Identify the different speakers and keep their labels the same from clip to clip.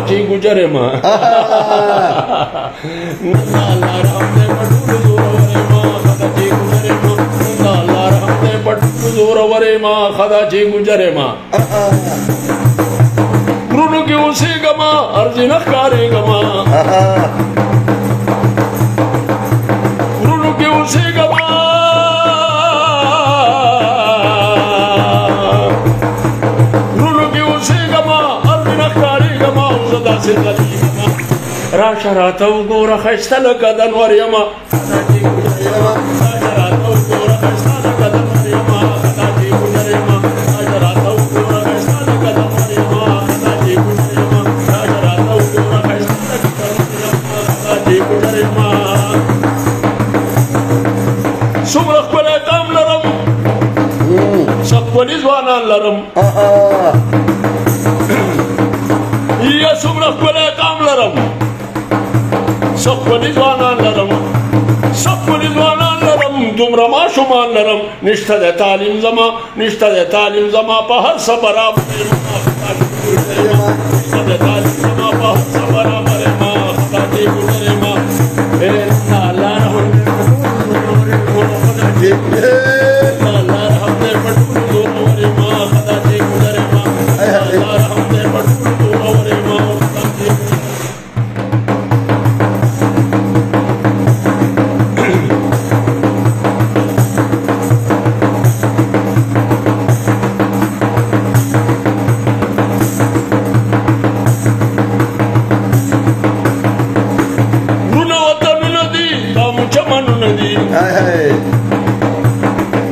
Speaker 1: چې ګجر ما الله رحم دې پټو زور ما خدا چې ګجر ما الله رحم دې پټو زور ما خدا چې ګجر ما ورونو کې اوسېږما ارزي نه ښکارېږما ورونو کې اوسېږما ورونو کې اوسېږما ارزي نه ښکارېږما او زه داسې غلیږما راشه راته وګوره ښایسته لکه د انور یمه راشه راته وګوره ښایسته لکه د انور یمه خدا چې ګجر یمه راشه راته وګوره ښایسته لکه د انور یمه خدا چې ګجر یمه راشه راته وګوره ښایسته لکه د انور یمه خدا چې ګجر یمه څومره ښکلی قام لرم څه ښکلي ځوانان لرم یا څومره ښکلی قام لرم څه ښکلي ځوانان لرم څه ښکلي ځوانان لرم دومره ماشومان لرم نشته د تعلیم زما نشته د تعلیم زما په هر څه برابر نشته د تعلیم زما په هر څه برابر ما خدا دې ګجر ما الله رحم دې الله رحم دې پټو زور ما خدا دې ګجر ما الله رحم دې پټو زور ما خدا دې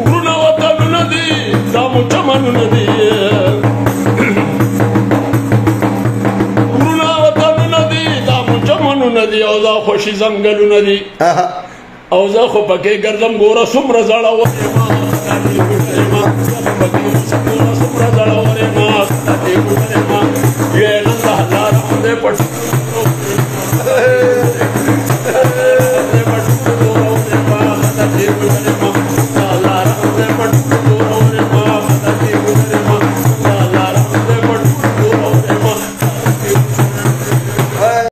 Speaker 1: ورونه وطنونه دي دا مو چمنونه دي ورونه وطنونه دي دا مو چمنونه دي او دا خوشي ځنګلونه دي او زه خو پکې ګرځم ګوره څومره زړور یم څومره زړور یم